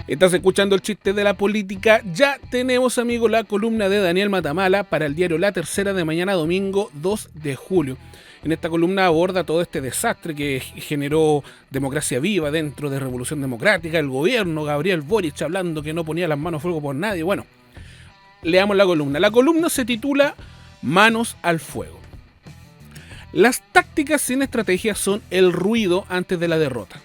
Estás escuchando el chiste de la política. Ya tenemos, amigo, la columna de Daniel Matamala para el diario La Tercera de mañana domingo 2 de julio. En esta columna aborda todo este desastre que generó Democracia Viva dentro de Revolución Democrática, el gobierno, Gabriel Boric hablando que no ponía las manos a fuego por nadie. Bueno, leamos la columna. La columna se titula Manos al fuego. Las tácticas sin estrategia son el ruido antes de la derrota.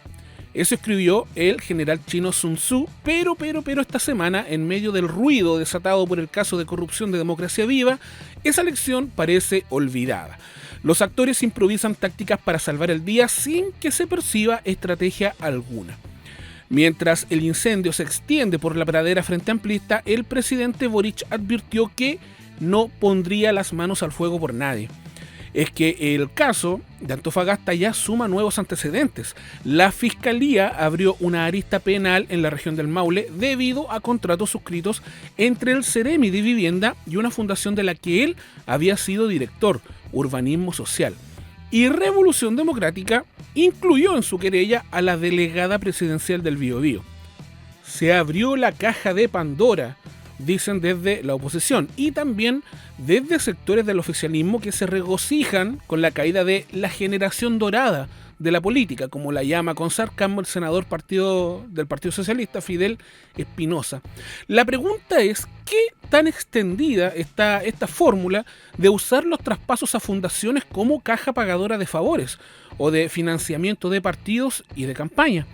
Eso escribió el general chino Sun Tzu, pero esta semana, en medio del ruido desatado por el caso de corrupción de Democracia Viva, esa lección parece olvidada. Los actores improvisan tácticas para salvar el día sin que se perciba estrategia alguna. Mientras el incendio se extiende por la pradera Frente Amplista, el presidente Boric advirtió que no pondría las manos al fuego por nadie. Es que el caso de Antofagasta ya suma nuevos antecedentes. La Fiscalía abrió una arista penal en la región del Maule debido a contratos suscritos entre el Ceremi de Vivienda y una fundación de la que él había sido director, Urbanismo Social. Y Revolución Democrática incluyó en su querella a la delegada presidencial del Biobío. Se abrió la caja de Pandora, dicen desde la oposición, y también desde sectores del oficialismo que se regocijan con la caída de la generación dorada de la política, como la llama con sarcasmo el senador del Partido Socialista, Fidel Espinosa. La pregunta es, ¿qué tan extendida está esta fórmula de usar los traspasos a fundaciones como caja pagadora de favores o de financiamiento de partidos y de campaña?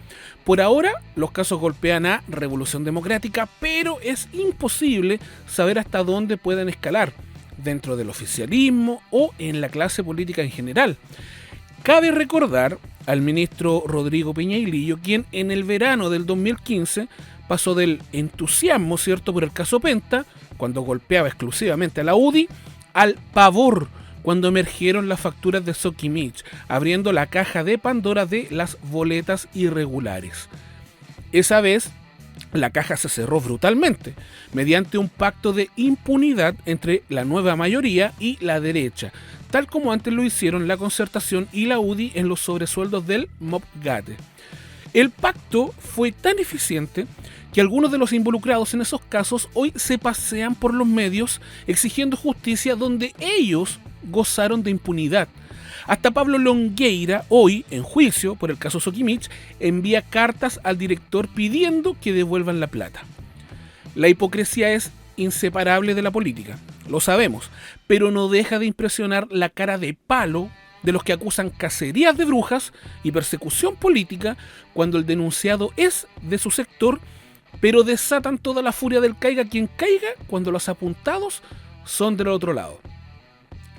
Por ahora, los casos golpean a Revolución Democrática, pero es imposible saber hasta dónde pueden escalar, dentro del oficialismo o en la clase política en general. Cabe recordar al ministro Rodrigo Peñailillo, quien en el verano del 2015 pasó del entusiasmo, ¿cierto?, por el caso Penta, cuando golpeaba exclusivamente a la UDI, al pavor cuando emergieron las facturas de Sokimich, abriendo la caja de Pandora de las boletas irregulares. Esa vez, la caja se cerró brutalmente, mediante un pacto de impunidad entre la nueva mayoría y la derecha, tal como antes lo hicieron la Concertación y la UDI en los sobresueldos del MOPGATE. El pacto fue tan eficiente que algunos de los involucrados en esos casos hoy se pasean por los medios exigiendo justicia donde ellos gozaron de impunidad. Hasta Pablo Longueira, hoy en juicio por el caso Sokimich, envía cartas al director pidiendo que devuelvan la plata. La hipocresía es inseparable de la política, lo sabemos, pero no deja de impresionar la cara de palo de los que acusan cacerías de brujas y persecución política cuando el denunciado es de su sector, pero desatan toda la furia del caiga quien caiga cuando los apuntados son del otro lado.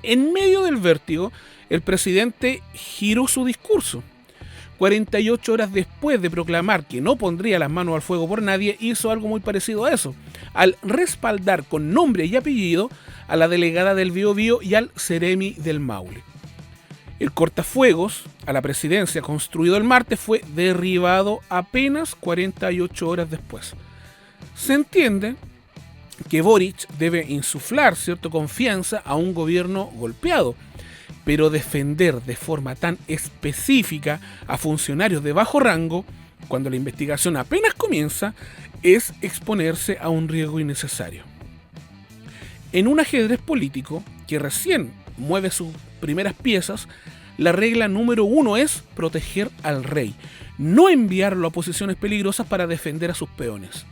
En medio del vértigo, el presidente giró su discurso. 48 horas después de proclamar que no pondría las manos al fuego por nadie, hizo algo muy parecido a eso, al respaldar con nombre y apellido a la delegada del Biobío y al Ceremi del Maule. El cortafuegos a la presidencia construido el martes fue derribado apenas 48 horas después. Se entiende que Boric debe insuflar cierta confianza a un gobierno golpeado, pero defender de forma tan específica a funcionarios de bajo rango, cuando la investigación apenas comienza, es exponerse a un riesgo innecesario. En un ajedrez político que recién mueve sus primeras piezas, la regla número 1 es proteger al rey, no enviarlo a posiciones peligrosas para defender a sus peones.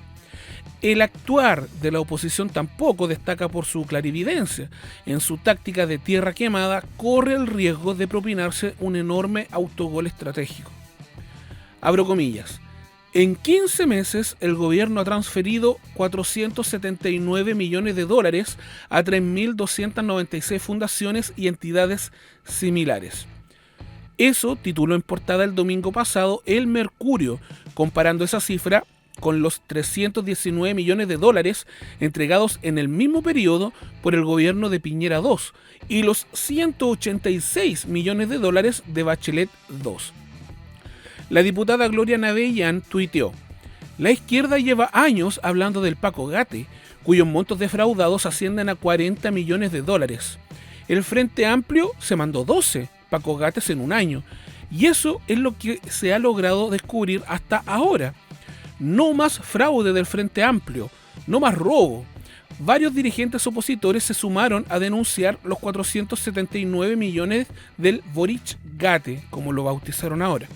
El actuar de la oposición tampoco destaca por su clarividencia. En su táctica de tierra quemada corre el riesgo de propinarse un enorme autogol estratégico. Abro comillas. En 15 meses el gobierno ha transferido 479 millones de dólares a 3.296 fundaciones y entidades similares. Eso tituló en portada el domingo pasado El Mercurio, comparando esa cifra con los 319 millones de dólares entregados en el mismo periodo por el gobierno de Piñera II y los 186 millones de dólares de Bachelet II. La diputada Gloria Navellán tuiteó: la izquierda lleva años hablando del PACOGATE, cuyos montos defraudados ascienden a 40 millones de dólares. El Frente Amplio se mandó 12 PACOGATEs en un año, y eso es lo que se ha logrado descubrir hasta ahora. No más fraude del Frente Amplio, no más robo. Varios dirigentes opositores se sumaron a denunciar los 479 millones del Boric Gate, como lo bautizaron ahora.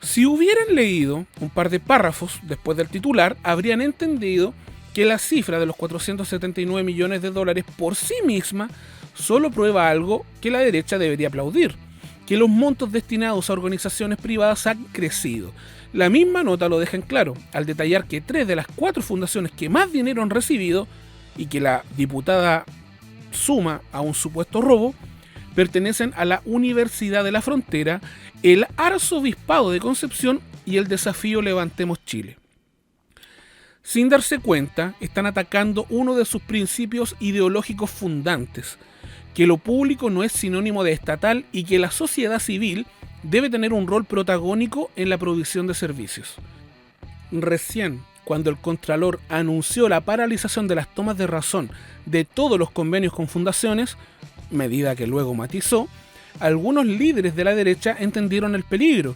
Si hubieran leído un par de párrafos después del titular, habrían entendido que la cifra de los 479 millones de dólares por sí misma solo prueba algo que la derecha debería aplaudir, que los montos destinados a organizaciones privadas han crecido. La misma nota lo deja en claro, al detallar que 3 de las 4 fundaciones que más dinero han recibido, y que la diputada suma a un supuesto robo, pertenecen a la Universidad de la Frontera, el Arzobispado de Concepción y el Desafío Levantemos Chile. Sin darse cuenta, están atacando uno de sus principios ideológicos fundantes, que lo público no es sinónimo de estatal y que la sociedad civil debe tener un rol protagónico en la provisión de servicios. Recién, cuando el Contralor anunció la paralización de las tomas de razón de todos los convenios con fundaciones, medida que luego matizó, algunos líderes de la derecha entendieron el peligro.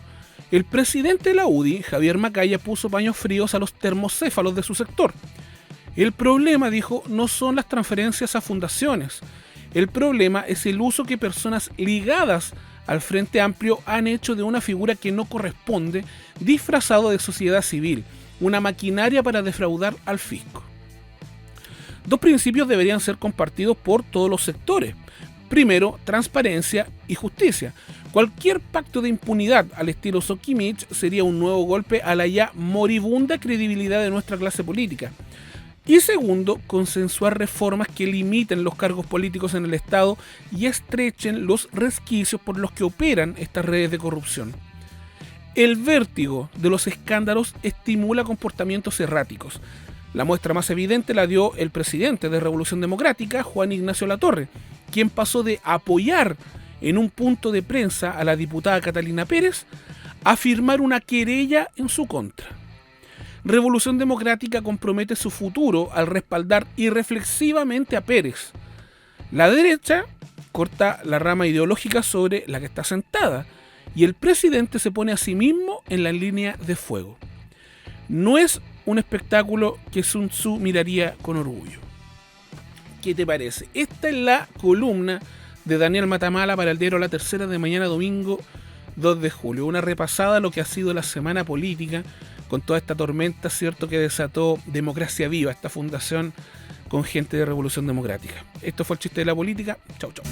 El presidente de la UDI, Javier Macaya, puso paños fríos a los termocéfalos de su sector. El problema, dijo, no son las transferencias a fundaciones. El problema es el uso que personas ligadas al Frente Amplio han hecho de una figura que no corresponde, disfrazado de sociedad civil, una maquinaria para defraudar al fisco. Dos principios deberían ser compartidos por todos los sectores. Primero, transparencia y justicia. Cualquier pacto de impunidad al estilo Sokimich sería un nuevo golpe a la ya moribunda credibilidad de nuestra clase política. Y segundo, consensuar reformas que limiten los cargos políticos en el Estado y estrechen los resquicios por los que operan estas redes de corrupción. El vértigo de los escándalos estimula comportamientos erráticos. La muestra más evidente la dio el presidente de Revolución Democrática, Juan Ignacio Latorre, quien pasó de apoyar en un punto de prensa a la diputada Catalina Pérez a firmar una querella en su contra. Revolución Democrática compromete su futuro al respaldar irreflexivamente a Pérez. La derecha corta la rama ideológica sobre la que está sentada y el presidente se pone a sí mismo en la línea de fuego. No es un espectáculo que Sun Tzu miraría con orgullo. ¿Qué te parece? Esta es la columna de Daniel Matamala para el diario La Tercera de mañana domingo 2 de julio. Una repasada a lo que ha sido la semana política con toda esta tormenta, cierto, que desató Democracia Viva, esta fundación con gente de Revolución Democrática. Esto fue el chiste de la política. Chau, chau.